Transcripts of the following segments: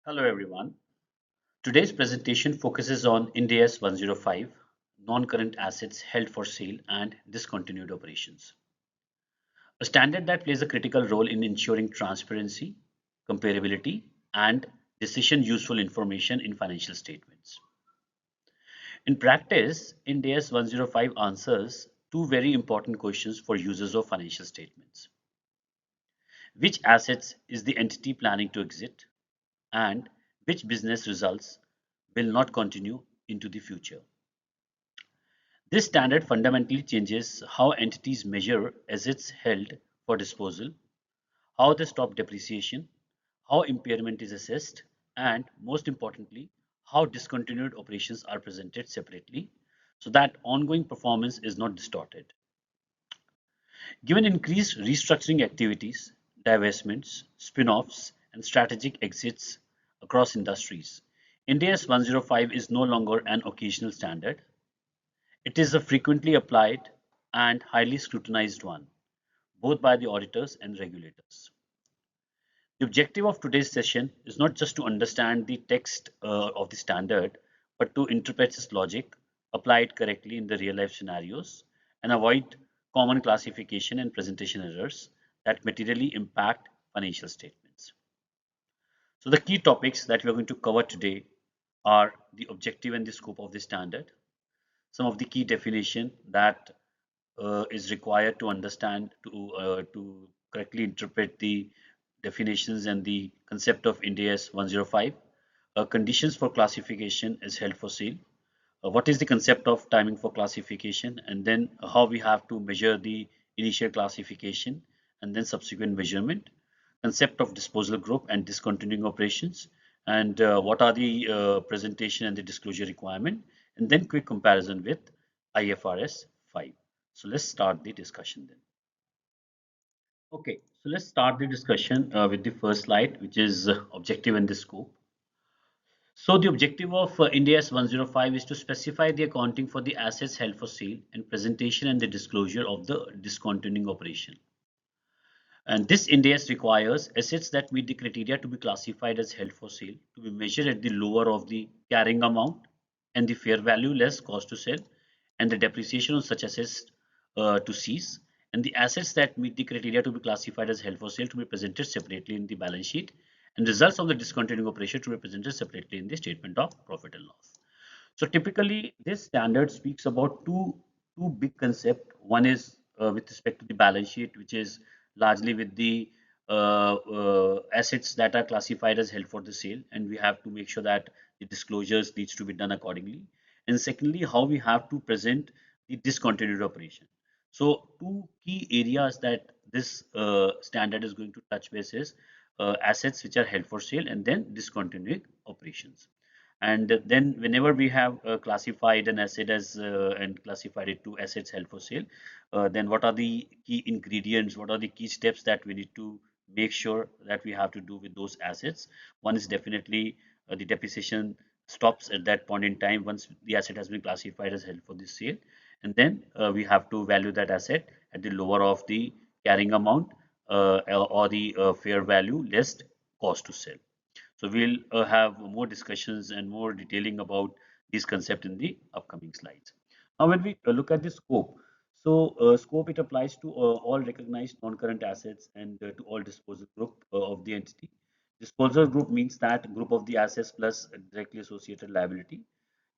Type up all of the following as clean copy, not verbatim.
Hello everyone. Today's presentation focuses on Ind AS 105, non-current assets held for sale and discontinued operations. A standard that plays a critical role in ensuring transparency, comparability, and decision useful information in financial statements. In practice, Ind AS 105 answers two very important questions for users of financial statements. Which assets is the entity planning to exit, and which business results will not continue into the future? This standard fundamentally changes how entities measure assets held for disposal, how they stop depreciation, how impairment is assessed, and most importantly, how discontinued operations are presented separately so that ongoing performance is not distorted. Given increased restructuring activities, divestments, spin-offs, and strategic exits across industries, Ind AS 105 is no longer an occasional standard. It is a frequently applied and highly scrutinized one, both by the auditors and regulators. The objective of today's session is not just to understand the text of the standard, but to interpret its logic, apply it correctly in the real life scenarios, and avoid common classification and presentation errors that materially impact financial statements. So the key topics that we are going to cover today are the objective and the scope of the standard, some of the key definition that is required to understand to correctly interpret the definitions and the concept of Ind AS 105. Conditions for classification is held for sale. What is the concept of timing for classification, and then how we have to measure the initial classification and then subsequent measurement. Concept of disposal group and discontinuing operations, and what are the presentation and the disclosure requirement, and then quick comparison with IFRS 5. So let's start the discussion then. Okay, so let's start the discussion with the first slide, which is objective and the scope. So the objective of Ind AS 105 is to specify the accounting for the assets held for sale and presentation and the disclosure of the discontinuing operation. And this Ind AS requires assets that meet the criteria to be classified as held for sale to be measured at the lower of the carrying amount and the fair value less cost to sell, and the depreciation of such assets to cease, and the assets that meet the criteria to be classified as held for sale to be presented separately in the balance sheet, and results of the discontinuing operation to be presented separately in the statement of profit and loss. So typically, this standard speaks about two big concepts. One is with respect to the balance sheet, which is largely with the assets that are classified as held for the sale, and we have to make sure that the disclosures needs to be done accordingly. And secondly, how we have to present the discontinued operation. So two key areas that this standard is going to touch base is assets which are held for sale and then discontinued operations. And then whenever we have classified an asset as and classified it to assets held for sale, then what are the key ingredients, what are the key steps that we need to make sure that we have to do with those assets? One is definitely the depreciation stops at that point in time once the asset has been classified as held for the sale, and then we have to value that asset at the lower of the carrying amount or the fair value less cost to sell. So we'll have more discussions and more detailing about these concepts in the upcoming slides. Now, when we look at the scope, so scope, it applies to all recognized non-current assets and to all disposal group of the entity. Disposal group means that group of the assets plus a directly associated liability.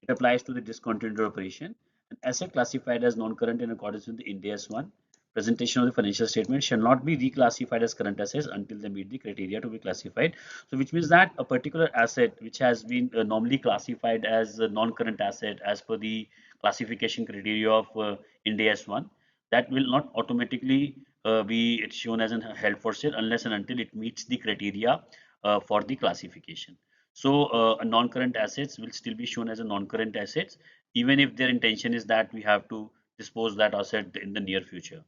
It applies to the discontinued operation. An asset classified as non-current in accordance with the Ind AS 1 presentation of the financial statement shall not be reclassified as current assets until they meet the criteria to be classified. So which means that a particular asset which has been normally classified as a non-current asset as per the classification criteria of Ind AS 1, that will not automatically be shown as an held for sale unless and until it meets the criteria for the classification. So a non-current assets will still be shown as a non-current assets, even if their intention is that we have to dispose that asset in the near future.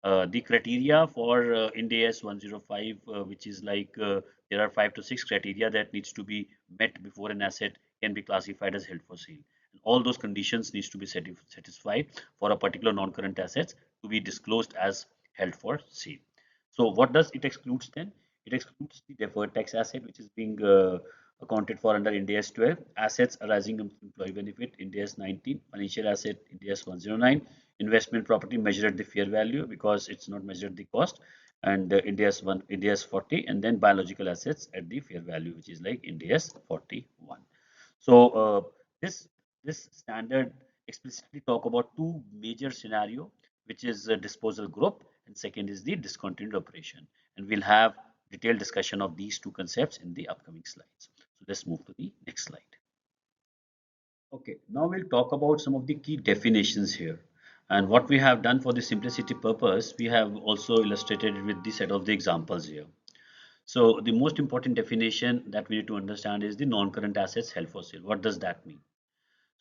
The criteria for Ind AS 105, which is like there are 5 to 6 criteria that needs to be met before an asset can be classified as held for sale. All those conditions needs to be satisfied for a particular non-current assets to be disclosed as held for sale. So what does it excludes then? It excludes the deferred tax asset which is being accounted for under Ind AS 12, assets arising from employee benefit, Ind AS 19, financial asset, Ind AS 109, investment property measured at the fair value because it's not measured at the cost, and Ind AS 1, Ind AS 40, and then biological assets at the fair value, which is like Ind AS 41. So this this standard explicitly talk about two major scenario, which is a disposal group, and second is the discontinued operation. And we'll have detailed discussion of these two concepts in the upcoming slides. So let's move to the next slide. Okay, now we'll talk about some of the key definitions here. And what we have done for the simplicity purpose, we have also illustrated it with the set of the examples here. So the most important definition that we need to understand is the non-current assets held for sale. What does that mean?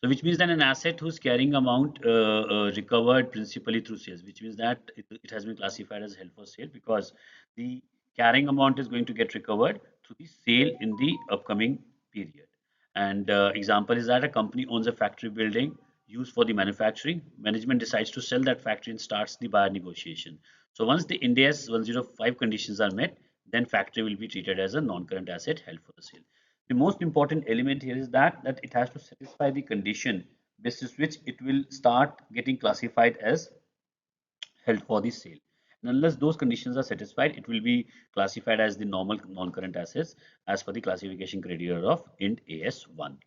So which means that an asset whose carrying amount recovered principally through sales, which means that it has been classified as held for sale because the carrying amount is going to get recovered through the sale in the upcoming period. And example is that a company owns a factory building used for the manufacturing. Management decides to sell that factory and starts the buyer negotiation. So once the Ind AS 105 conditions are met, then factory will be treated as a non-current asset held for the sale. The most important element here is that it has to satisfy the condition basis which it will start getting classified as held for the sale. And unless those conditions are satisfied, it will be classified as the normal non-current assets as per the classification criteria of Ind AS 1.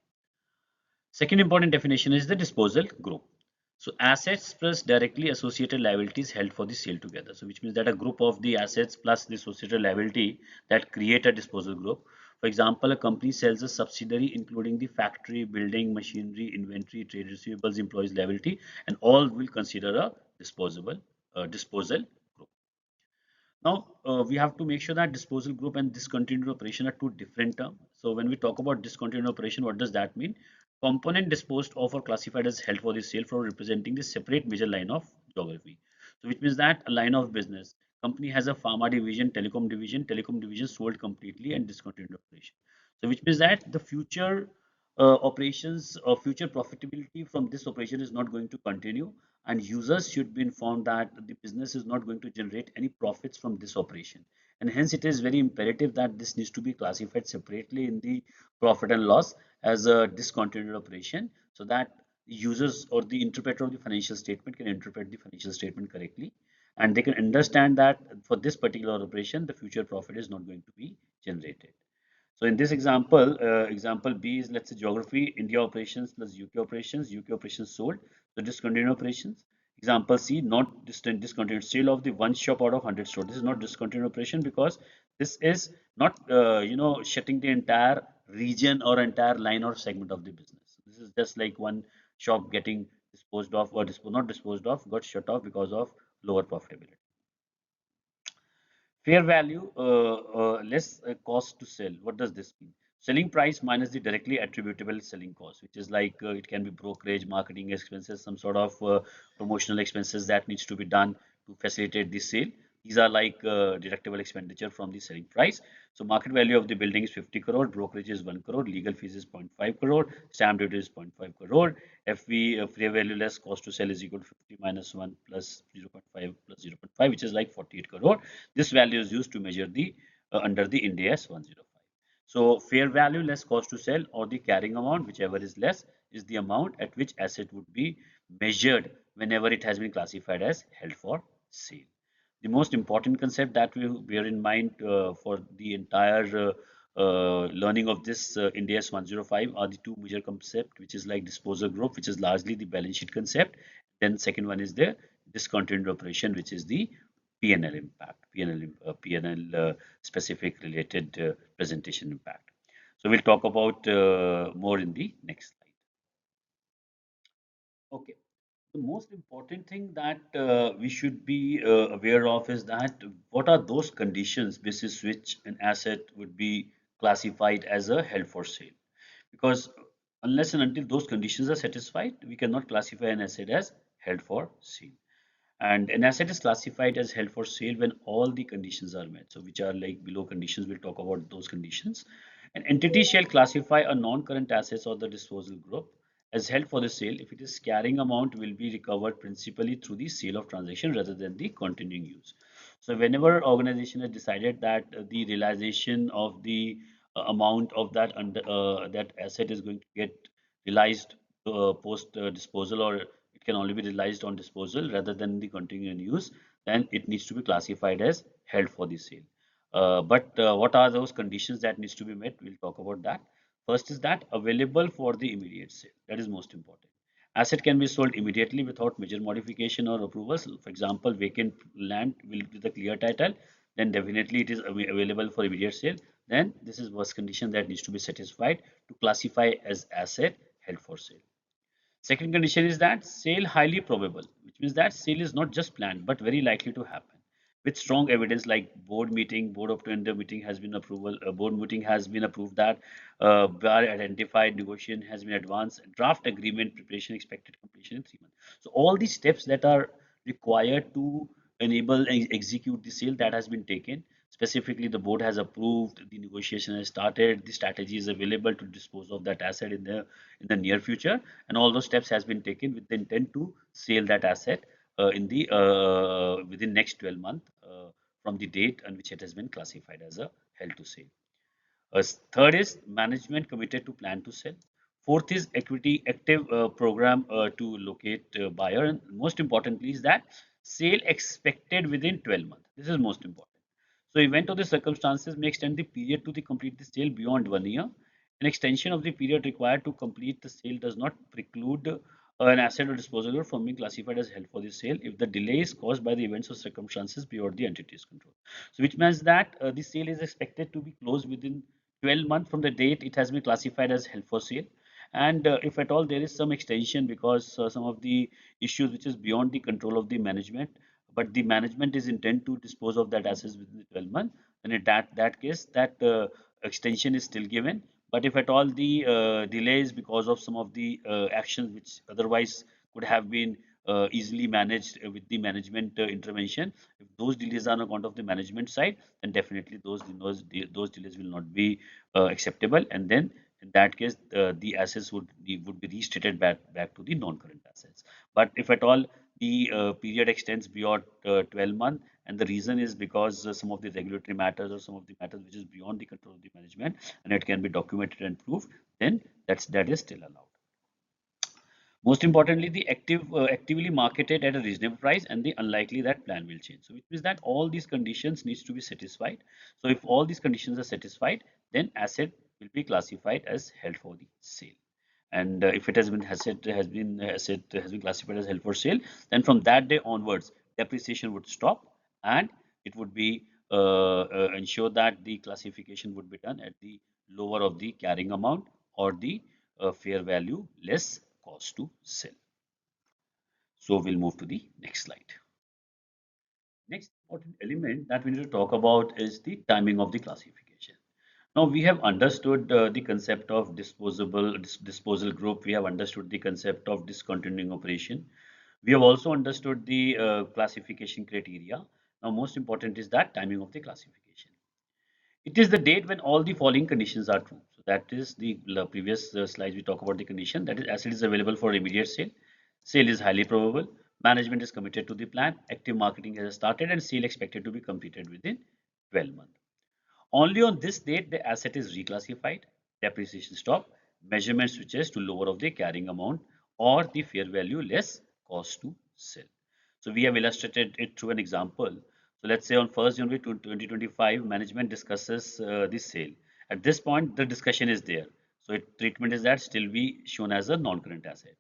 Second important definition is the disposal group. So assets plus directly associated liabilities held for the sale together. So which means that a group of the assets plus the associated liability that create a disposal group. For example, a company sells a subsidiary including the factory, building, machinery, inventory, trade receivables, employees liability, and all will consider a disposal group. Now, we have to make sure that disposal group and discontinued operation are two different terms. So when we talk about discontinued operation, what does that mean? Component disposed of or classified as held for the sale for representing the separate major line of geography. So which means that a line of business. Company has a pharma division, telecom division sold completely and discontinued operation. So which means that the future operations or future profitability from this operation is not going to continue, and users should be informed that the business is not going to generate any profits from this operation, and hence it is very imperative that this needs to be classified separately in the profit and loss as a discontinued operation, so that users or the interpreter of the financial statement can interpret the financial statement correctly, and they can understand that for this particular operation the future profit is not going to be generated. So in this example, example B is, let's say, geography, India operations plus UK operations sold. So discontinued operations. Example C, not discontinued, sale of the one shop out of 100 stores. This is not discontinued operation because this is not, shutting the entire region or entire line or segment of the business. This is just like one shop getting disposed of or not disposed of, got shut off because of lower profitability. Fair value less cost to sell. What does this mean? Selling price minus the directly attributable selling cost, which is like it can be brokerage, marketing expenses, some sort of promotional expenses that needs to be done to facilitate the sale. These are like deductible expenditure from the selling price. So market value of the building is 50 crore, brokerage is 1 crore, legal fees is 0.5 crore, stamp duty is 0.5 crore. FV, fair value less cost to sell is equal to 50 minus 1 plus 0.5 plus 0.5, which is like 48 crore. This value is used to measure the under the Ind AS 105. So fair value less cost to sell or the carrying amount, whichever is less, is the amount at which asset would be measured whenever it has been classified as held for sale. The most important concept that we bear in mind for the entire learning of this Ind AS 105 are the two major concepts, which is like disposal group, which is largely the balance sheet concept. Then second one is the discontinued operation, which is the P&L impact, P&L specific related presentation impact. So we'll talk about more in the next slide. Okay. The most important thing that we should be aware of is that what are those conditions basis which an asset would be classified as a held for sale. Because unless and until those conditions are satisfied, we cannot classify an asset as held for sale. And an asset is classified as held for sale when all the conditions are met. So which are like below conditions, we'll talk about those conditions. An entity shall classify a non-current assets or the disposal group as held for the sale if it is carrying amount will be recovered principally through the sale of transaction rather than the continuing use. So whenever organization has decided that the realization of the amount of that under that asset is going to get realized post disposal, or it can only be realized on disposal rather than the continuing use, then it needs to be classified as held for the sale. But what are those conditions that needs to be met? We'll talk about that. First is that available for the immediate sale. That is most important. Asset can be sold immediately without major modification or approvals. For example, vacant land will with a clear title, then definitely it is available for immediate sale. Then this is first condition that needs to be satisfied to classify as asset held for sale. Second condition is that sale highly probable, which means that sale is not just planned but very likely to happen. With strong evidence like board of tender meeting has been approval, board meeting has been approved that buyer identified, negotiation has been advanced, draft agreement preparation expected completion in 3 months. So all these steps that are required to enable and execute the sale that has been taken. Specifically, the board has approved, the negotiation has started, the strategy is available to dispose of that asset in the near future, and all those steps has been taken with the intent to sell that asset in the within next 12 months from the date on which it has been classified as a held to sale. Third is management committed to plan to sell. Fourth is equity active program to locate buyer. And most importantly is that sale expected within 12 months. This is most important. So event of the circumstances may extend the period to the complete the sale beyond 1 year. An extension of the period required to complete the sale does not preclude an asset or disposal from being classified as held for the sale if the delay is caused by the events or circumstances beyond the entity's control. So which means that the sale is expected to be closed within 12 months from the date it has been classified as held for sale. And if at all there is some extension because some of the issues which is beyond the control of the management, but the management is intent to dispose of that assets within the 12 months, then in that case that extension is still given. But if at all the delays because of some of the actions which otherwise could have been easily managed with the management intervention, if those delays are on account of the management side, then definitely those delays will not be acceptable, and then in that case the assets would be restated back to the non-current assets. But if at all the period extends beyond 12 months, and the reason is because some of the regulatory matters or some of the matters which is beyond the control of the management and it can be documented and proved, then that is still allowed. Most importantly, the actively marketed at a reasonable price and the unlikely that plan will change. So which means that all these conditions needs to be satisfied. So if all these conditions are satisfied, then asset will be classified as held for the sale. And if it has been asset has been classified as held for sale, then from that day onwards, depreciation would stop, and it would be ensure that the classification would be done at the lower of the carrying amount or the fair value less cost to sell. So we'll move to the next slide. Next important element that we need to talk about is the timing of the classification. Now we have understood the concept of disposal group. We have understood the concept of discontinuing operation. We have also understood the classification criteria. Now most important is that timing of the classification. It is the date when all the following conditions are true. So that is the previous slides we talk about the condition, that is asset is available for immediate sale, sale is highly probable, management is committed to the plan, active marketing has started, and sale expected to be completed within 12 months. Only on this date the asset is reclassified, depreciation stop, measurement switches to lower of the carrying amount or the fair value less cost to sell. So we have illustrated it through an example. So let's say on 1st January 2025, management discusses the sale. At this point, the discussion is there. So treatment is that still be shown as a non-current asset.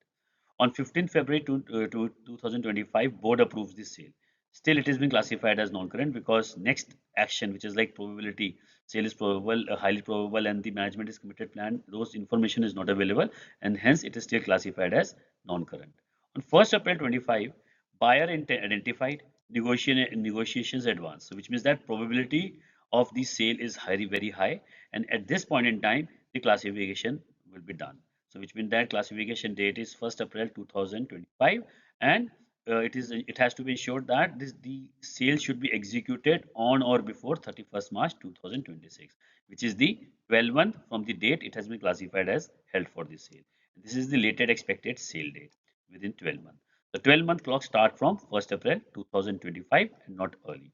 On 15th February 2025, board approves the sale. Still, it is being classified as non-current because next action, which is like probability, sale is probable, highly probable, and the management is committed plan, those information is not available, and hence it is still classified as non-current. On 1st April 25, buyer identified, negotiations advanced, so which means that probability of the sale is very high, and at this point in time, the classification will be done. So which means that classification date is 1st April 2025, and it has to be ensured that the sale should be executed on or before 31st March 2026, which is the 12 month from the date it has been classified as held for the sale. This is the later expected sale date within 12 months. The 12-month clock start from 1st April 2025 and not early.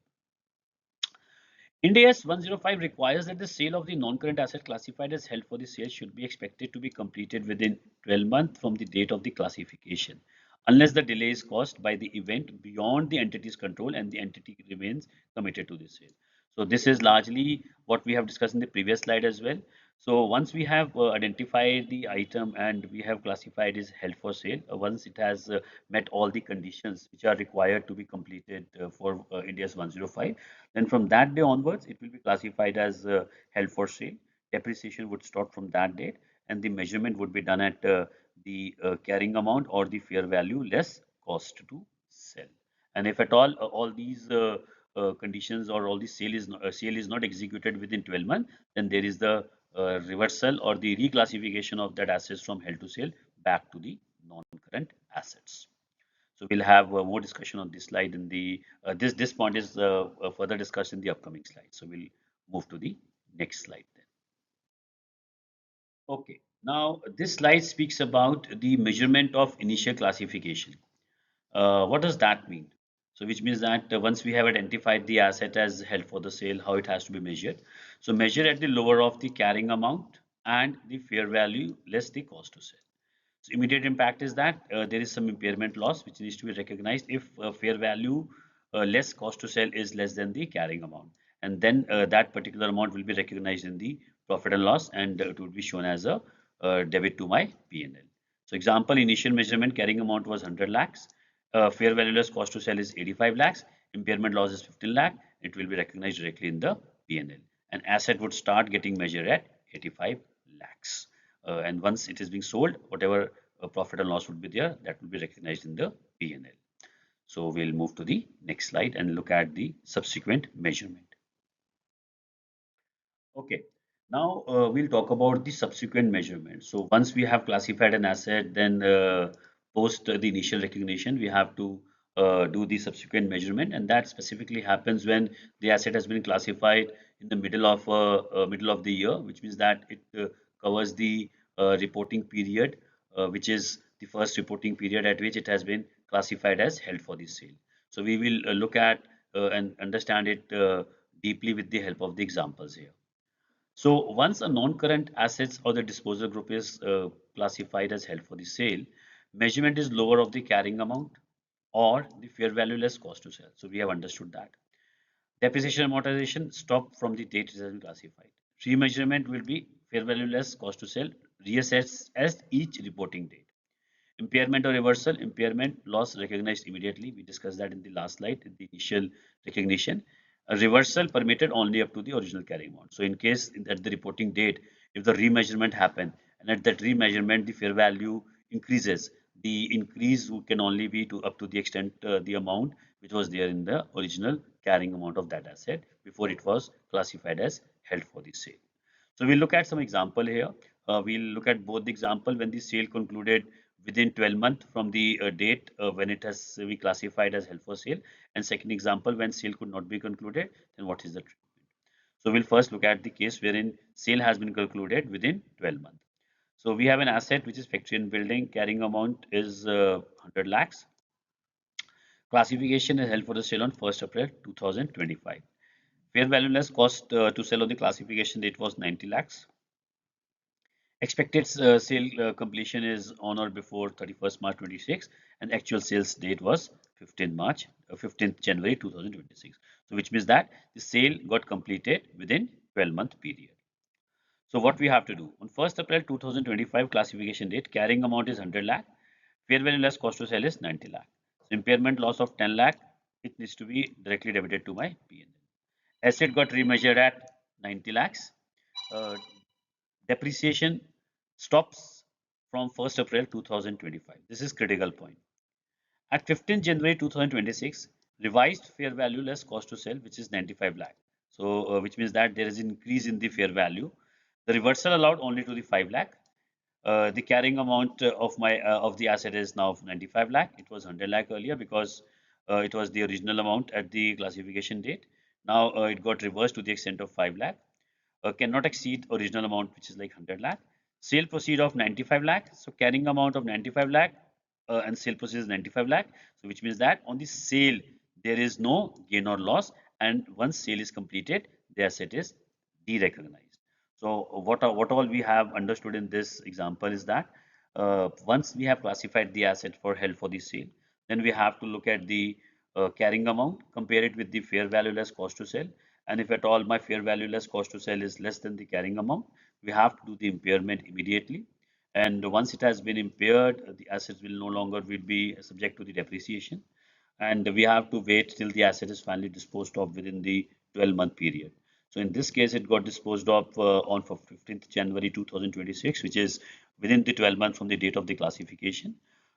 Ind AS 105 requires that the sale of the non-current asset classified as held for the sale should be expected to be completed within 12 months from the date of the classification, unless the delay is caused by the event beyond the entity's control and the entity remains committed to the sale. So this is largely what we have discussed in the previous slide as well. So once we have identified the item and we have classified as held for sale, once it has met all the conditions which are required to be completed for Ind AS 105, then from that day onwards, it will be classified as held for sale. Depreciation would start from that date, and the measurement would be done at the carrying amount or the fair value less cost to sell. And if at all these conditions or all the sale is not executed within 12 months, then there is the reversal or the reclassification of that assets from held to sale back to the non-current assets. So we'll have more discussion on this slide in the this point is further discussed in the upcoming slide. So we'll move to the next slide then. Okay. Now this slide speaks about the measurement of initial classification. What does that mean? So which means that once we have identified the asset as held for the sale, how it has to be measured. So measure at the lower of the carrying amount and the fair value less the cost to sell. So immediate impact is that there is some impairment loss which needs to be recognized if fair value less cost to sell is less than the carrying amount. And then that particular amount will be recognized in the profit and loss and it would be shown as a debit to my P&L. So example, initial measurement carrying amount was 100 lakhs. Fair value less cost to sell is 85 lakhs. Impairment loss is 15 lakh. It will be recognized directly in the P&L. An asset would start getting measured at 85 lakhs. And once it is being sold, whatever profit and loss would be there, that will be recognized in the P&L. So we'll move to the next slide and look at the subsequent measurement. Okay, now we'll talk about the subsequent measurement. So once we have classified an asset, then post the initial recognition, we have to do the subsequent measurement, and that specifically happens when the asset has been classified in the middle of the year, which means that it covers the reporting period, which is the first reporting period at which it has been classified as held for the sale. So we will look at and understand it deeply with the help of the examples here. So once a non-current assets or the disposal group is classified as held for the sale, measurement is lower of the carrying amount or the fair value less cost to sell. So we have understood that. Depreciation amortization stop from the date it has been classified. Remeasurement will be fair value less cost to sell, reassessed as each reporting date. Impairment or reversal, impairment loss recognized immediately. We discussed that in the last slide, in the initial recognition. A reversal permitted only up to the original carrying amount. So in case at the reporting date, if the remeasurement happened and at that remeasurement the fair value increases, the increase can only be to up to the extent the amount which was there in the original carrying amount of that asset before it was classified as held for the sale. So we'll look at some example here. We'll look at both the example when the sale concluded within 12 months from the date when it has been classified as held for sale, and second example when sale could not be concluded, then what is the treatment. So we'll first look at the case wherein sale has been concluded within 12 months. So we have an asset which is factory and building, carrying amount is 100 lakhs. Classification is held for the sale on 1st April 2025. Fair value less cost to sell on the classification date was 90 lakhs. Expected sale completion is on or before 31st March 26 and actual sales date was 15th January 2026. So which means that the sale got completed within 12-month period. So what we have to do on 1st April 2025 classification date, carrying amount is 100 lakh, fair value less cost to sell is 90 lakh. So impairment loss of 10 lakh, it needs to be directly debited to my P&L. Asset got remeasured at 90 lakhs. Uh, Depreciation stops from 1st April 2025. This is critical point. At 15th January 2026, revised fair value less cost to sell, which is 95 lakh. So, which means that there is an increase in the fair value. The reversal allowed only to the 5 lakh. The carrying amount of the asset is now 95 lakh. It was 100 lakh earlier because it was the original amount at the classification date. Now it got reversed to the extent of 5 lakh. Cannot exceed original amount, which is like 100 lakh. Sale proceed of 95 lakh. So carrying amount of 95 lakh and sale proceed is 95 lakh. So which means that on the sale there is no gain or loss, and once sale is completed, the asset is derecognized. So what all we have understood in this example is that once we have classified the asset for held for the sale, then we have to look at the carrying amount, compare it with the fair value less cost to sell. And if at all my fair value less cost to sell is less than the carrying amount, we have to do the impairment immediately. And once it has been impaired, the assets will no longer will be subject to the depreciation, and we have to wait till the asset is finally disposed of within the 12-month period. So in this case, it got disposed of on 15th January 2026, which is within the 12 months from the date of the classification.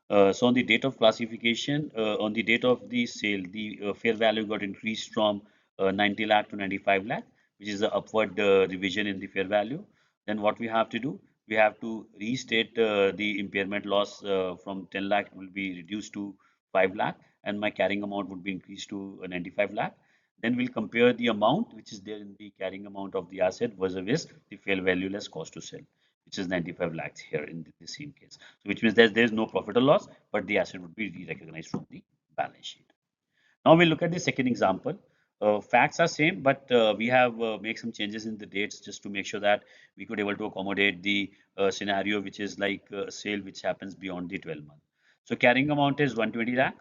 So on the date of classification, on the date of the sale, the fair value got increased from 90 lakh to 95 lakh, which is the upward revision in the fair value. Then what we have to do? We have to restate the impairment loss from 10 lakh will be reduced to 5 lakh, and my carrying amount would be increased to 95 lakh. Then we'll compare the amount which is there in the carrying amount of the asset versus the fair value less cost to sell, which is 95 lakhs here in the same case. So which means that there is no profit or loss, but the asset would be re-recognized from the balance sheet. Now we'll look at the second example. Facts are same, but we have make some changes in the dates just to make sure that we could able to accommodate the scenario which is like a sale which happens beyond the 12 month. So carrying amount is 120 lakh.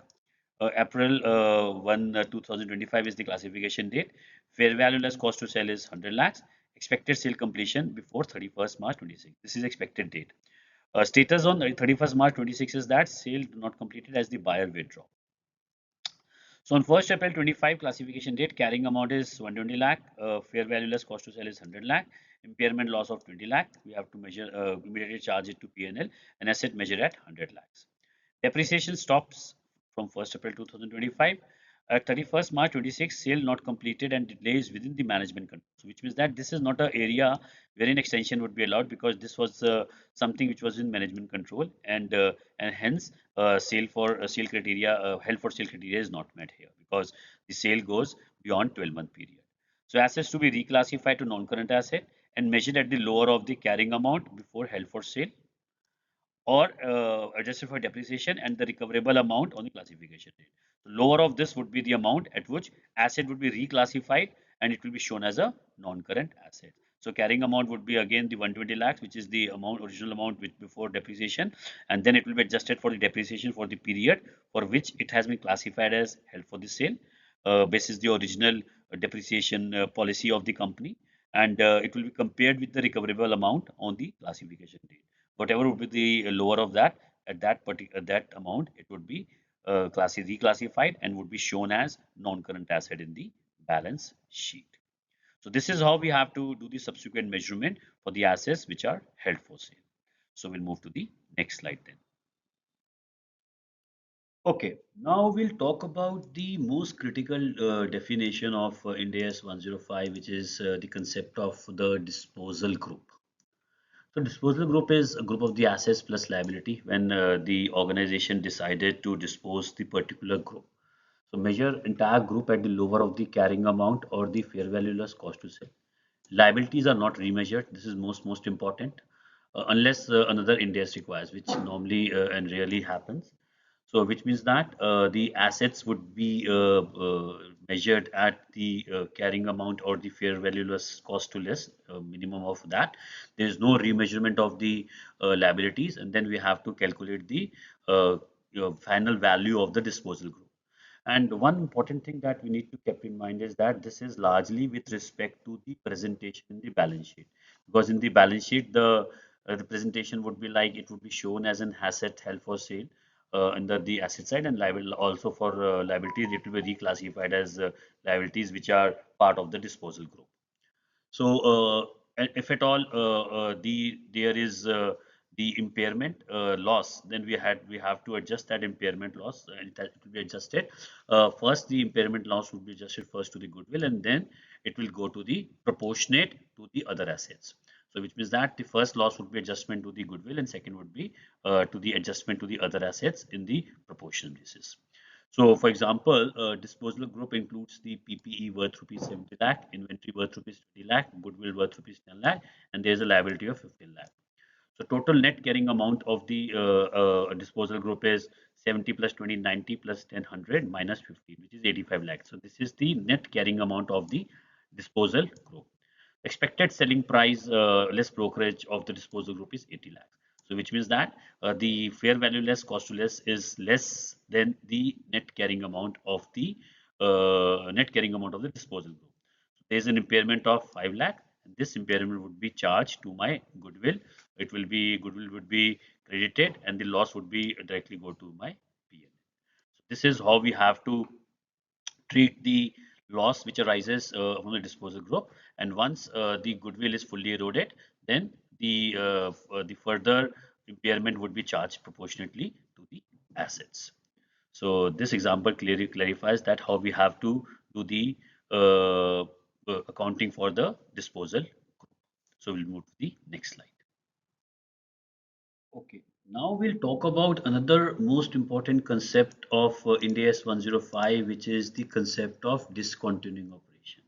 April 1, 2025 is the classification date. Fair value less cost to sell is 100 lakhs. Expected sale completion before 31st March 26. This is expected date. Status on 31st March 26 is that sale not completed as the buyer withdraw. So on 1st April 25 classification date, carrying amount is 120 lakh, fair value less cost to sell is 100 lakh, impairment loss of 20 lakh. We have to measure immediately charge it to P&L, and asset measured at 100 lakhs. Depreciation stops from 1st April 2025. At 31st March 26, sale not completed and delays within the management control. So which means that this is not an area wherein extension would be allowed, because this was something which was in management control, and hence sale criteria held for sale criteria is not met here, because the sale goes beyond 12-month period. So assets to be reclassified to non-current asset and measured at the lower of the carrying amount before held for sale, or adjusted for depreciation and the recoverable amount on the classification date. So lower of this would be the amount at which asset would be reclassified and it will be shown as a non-current asset. So carrying amount would be again the 120 lakhs, which is the amount, original amount which before depreciation, and then it will be adjusted for the depreciation for the period for which it has been classified as held for the sale, basis the original depreciation policy of the company, and it will be compared with the recoverable amount on the classification date. Whatever would be the lower of that, at that particular that amount, it would be reclassified and would be shown as non-current asset in the balance sheet. So this is how we have to do the subsequent measurement for the assets which are held for sale. So we'll move to the next slide then. Okay, now we'll talk about the most critical definition of Ind AS 105, which is the concept of the disposal group. So disposal group is a group of the assets plus liability when the organization decided to dispose the particular group. So measure entire group at the lower of the carrying amount or the fair value less cost to sell. Liabilities are not remeasured. This is most important, unless another Ind AS requires, which normally and rarely happens. So which means that the assets would be measured at the carrying amount or the fair value less cost to less, minimum of that. There is no remeasurement of the liabilities, and then we have to calculate the final value of the disposal group. And one important thing that we need to keep in mind is that this is largely with respect to the presentation in the balance sheet, because in the balance sheet the presentation would be like it would be shown as an asset held for sale under the asset side, and liable also for liabilities it will be reclassified as liabilities which are part of the disposal group. So, if at all there is the impairment loss, then we have to adjust that impairment loss, and it will be adjusted. First, the impairment loss would be adjusted first to the goodwill, and then it will go to the proportionate to the other assets. So, which means that the first loss would be adjustment to the goodwill, and second would be to the adjustment to the other assets in the proportional basis. So, for example, disposal group includes the PPE worth rupees 70 lakh, inventory worth rupees 20 lakh, goodwill worth rupees 10 lakh, and there is a liability of 15 lakh. So, total net carrying amount of the disposal group is 70 plus 20, 90 plus 10, 100 minus 15, which is 85 lakh. So, this is the net carrying amount of the disposal group. Expected selling price less brokerage of the disposal group is 80 lakhs. So which means that the fair value less cost to less is less than the net carrying amount of the disposal group. So there is an impairment of 5 lakh. And this impairment would be charged to my goodwill. Goodwill would be credited and the loss would be directly go to my P&L. So this is how we have to treat the loss which arises from the disposal group. And once the goodwill is fully eroded, then the further impairment would be charged proportionately to the assets. So this example clearly clarifies that how we have to do the accounting for the disposal group. So we'll move to the next slide. Okay, now we'll talk about another most important concept of Ind AS 105, which is the concept of discontinuing operation.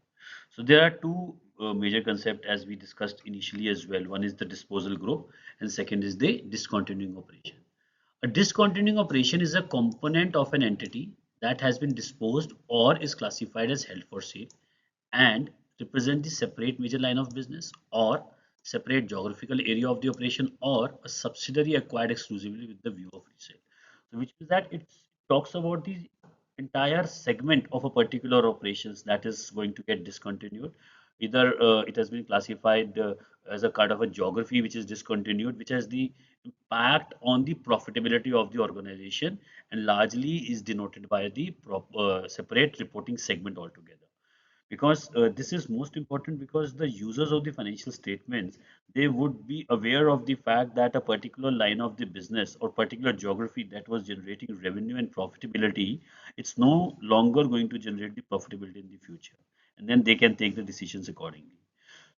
So there are two major concepts as we discussed initially as well. One is the disposal group and second is the discontinuing operation. A discontinuing operation is a component of an entity that has been disposed or is classified as held for sale and represent the separate major line of business or separate geographical area of the operation or a subsidiary acquired exclusively with the view of resale. So which means that it talks about the entire segment of a particular operations that is going to get discontinued. Either it has been classified as a kind of a geography which is discontinued, which has the impact on the profitability of the organization and largely is denoted by the separate reporting segment altogether. Because this is most important because the users of the financial statements, they would be aware of the fact that a particular line of the business or particular geography that was generating revenue and profitability, it's no longer going to generate the profitability in the future, and then they can take the decisions accordingly.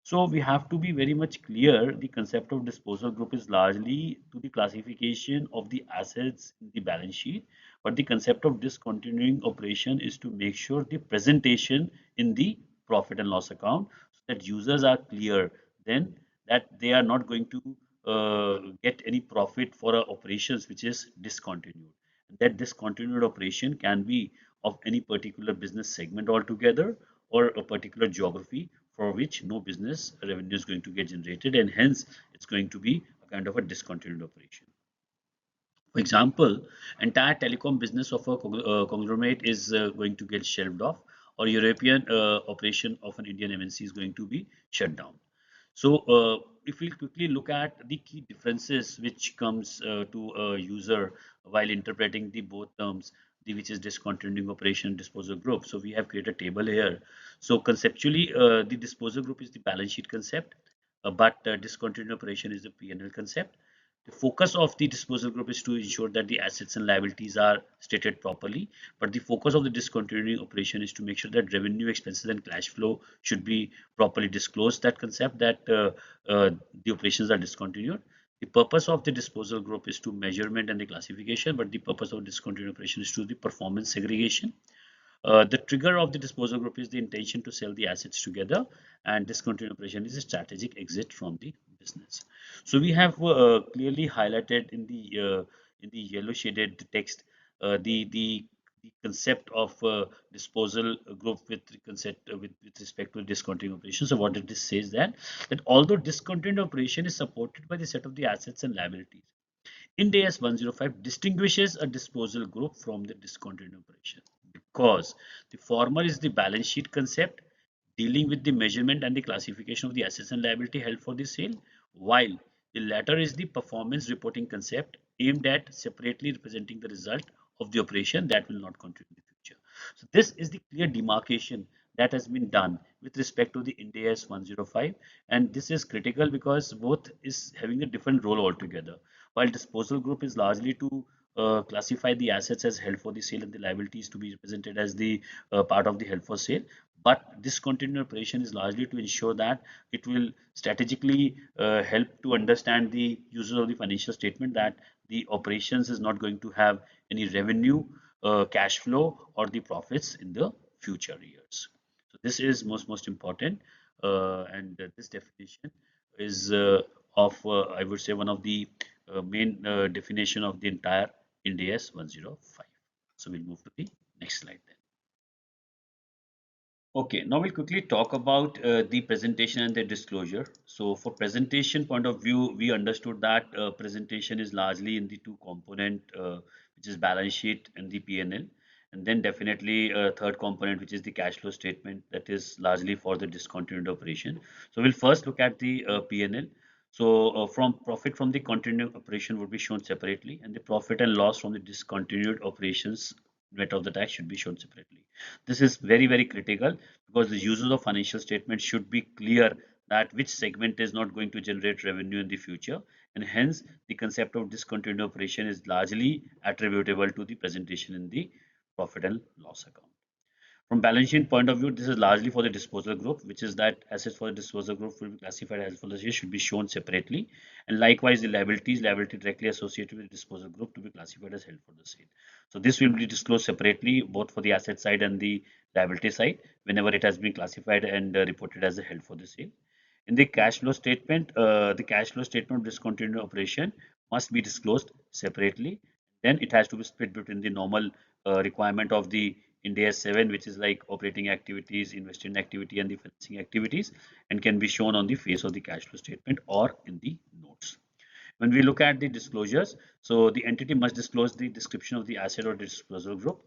So we have to be very much clear. The concept of disposal group is largely to the classification of the assets in the balance sheet, but the concept of discontinuing operation is to make sure the presentation in the profit and loss account so that users are clear then that they are not going to get any profit for operations which is discontinued. That discontinued operation can be of any particular business segment altogether or a particular geography for which no business revenue is going to get generated and hence it's going to be a kind of a discontinued operation. For example, entire telecom business of a conglomerate is going to get shelved off or European operation of an Indian MNC is going to be shut down. So if we quickly look at the key differences which comes to a user while interpreting the both terms, the which is discontinuing operation disposal group. So we have created a table here. So conceptually, the disposal group is the balance sheet concept, but discontinued operation is the P&L concept. The focus of the disposal group is to ensure that the assets and liabilities are stated properly, but the focus of the discontinuing operation is to make sure that revenue, expenses, and cash flow should be properly disclosed. That concept that the operations are discontinued. The purpose of the disposal group is to measurement and the classification, but the purpose of discontinued operation is to the performance segregation. The trigger of the disposal group is the intention to sell the assets together, and discontinued operation is a strategic exit from the business. So we have clearly highlighted in the yellow shaded text the concept of disposal group with concept with respect to discontinued operation. So what it says that although discontinued operation is supported by the set of the assets and liabilities, Ind AS 105 distinguishes a disposal group from the discontinued operation because the former is the balance sheet concept dealing with the measurement and the classification of the assets and liability held for the sale, while the latter is the performance reporting concept aimed at separately representing the result of the operation that will not contribute in the future. So this is the clear demarcation that has been done with respect to the Ind AS 105, and this is critical because both is having a different role altogether. While disposal group is largely to classify the assets as held for the sale and the liabilities to be represented as the part of the held for sale, but discontinued operation is largely to ensure that it will strategically help to understand the users of the financial statement that the operations is not going to have any revenue, cash flow, or the profits in the future years. So this is most important, and this definition is of I would say one of the main definition of the entire Ind AS 105. So we'll move to the next slide then. Okay, now we'll quickly talk about the presentation and the disclosure. So for presentation point of view, we understood that presentation is largely in the two component, which is balance sheet and the P&L. And then definitely a third component, which is the cash flow statement that is largely for the discontinued operation. So we'll first look at the P&L. So from profit from the continuing operation would be shown separately, and the profit and loss from the discontinued operations net of the tax should be shown separately. This is very critical because the users of financial statements should be clear that which segment is not going to generate revenue in the future, and hence the concept of discontinued operation is largely attributable to the presentation in the profit and loss account. From balance sheet point of view, this is largely for the disposal group, which is that assets for the disposal group will be classified as for the year should be shown separately. And likewise, the liability directly associated with the disposal group to be classified as held for the sale. So this will be disclosed separately, both for the asset side and the liability side, whenever it has been classified and reported as a held for the sale. In the cash flow statement, the cash flow statement of discontinued operation must be disclosed separately. Then it has to be split between the normal requirement of the Ind AS 7, which is like operating activities, investing activity, and the financing activities, and can be shown on the face of the cash flow statement or in the notes. When we look at the disclosures, so the entity must disclose the description of the asset or disposal group,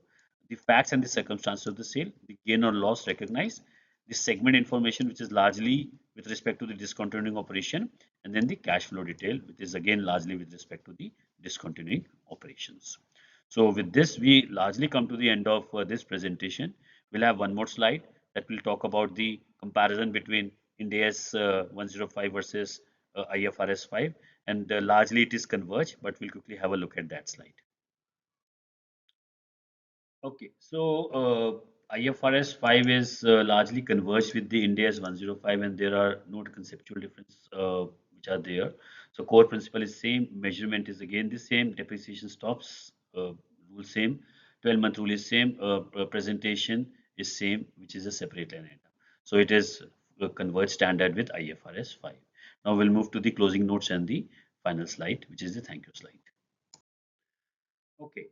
the facts and the circumstances of the sale, the gain or loss recognized, the segment information, which is largely with respect to the discontinuing operation, and then the cash flow detail, which is again largely with respect to the discontinuing operations. So with this, we largely come to the end of this presentation. We'll have one more slide that will talk about the comparison between Ind AS 105 versus IFRS 5, and largely it is converged, but we'll quickly have a look at that slide. Okay, so IFRS 5 is largely converged with the Ind AS 105, and there are no conceptual difference which are there. So core principle is same, measurement is again the same, depreciation stops rule same, 12-month rule is same, presentation is same, which is a separate line item. So it is a converged standard with IFRS 5. Now we'll move to the closing notes and the final slide, which is the thank you slide. Okay.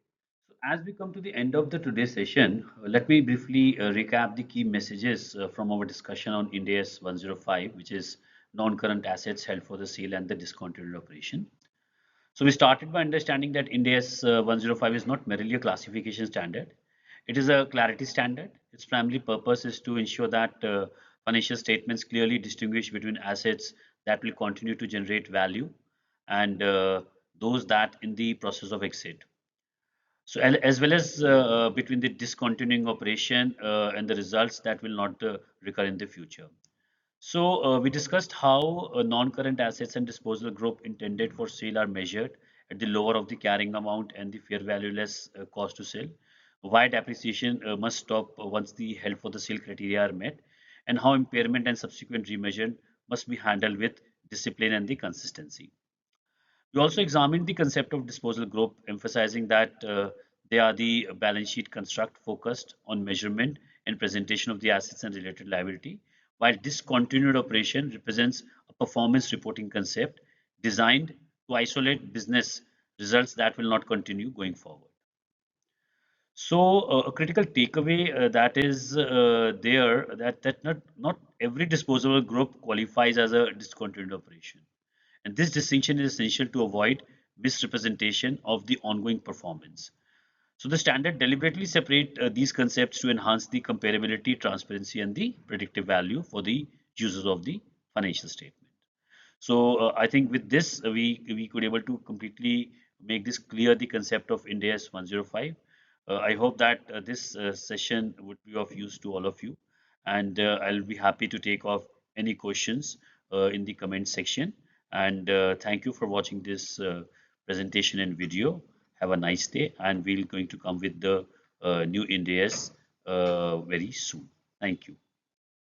So as we come to the end of the today's session, let me briefly recap the key messages from our discussion on Ind AS 105, which is non-current assets held for the sale and the discontinued operation. So we started by understanding that Ind AS 105 is not merely a classification standard. It is a clarity standard. Its primary purpose is to ensure that financial statements clearly distinguish between assets that will continue to generate value and those that in the process of exit. So as well as between the discontinuing operation and the results that will not recur in the future. So we discussed how non-current assets and disposal group intended for sale are measured at the lower of the carrying amount and the fair value less cost to sell. Why depreciation must stop once the held for the sale criteria are met, and how impairment and subsequent remeasurement must be handled with discipline and the consistency. We also examined the concept of disposal group, emphasizing that they are the balance sheet construct focused on measurement and presentation of the assets and related liability, while discontinued operation represents a performance reporting concept designed to isolate business results that will not continue going forward. So a critical takeaway that is there that not every disposable group qualifies as a discontinued operation. And this distinction is essential to avoid misrepresentation of the ongoing performance. So the standard deliberately separate these concepts to enhance the comparability, transparency, and the predictive value for the users of the financial statement. So I think with this we could able to completely make this clear the concept of Ind AS 105. I hope that this session would be of use to all of you, and I'll be happy to take off any questions in the comment section. And thank you for watching this presentation and video. Have a nice day, and we're going to come with the new Ind AS very soon. Thank you.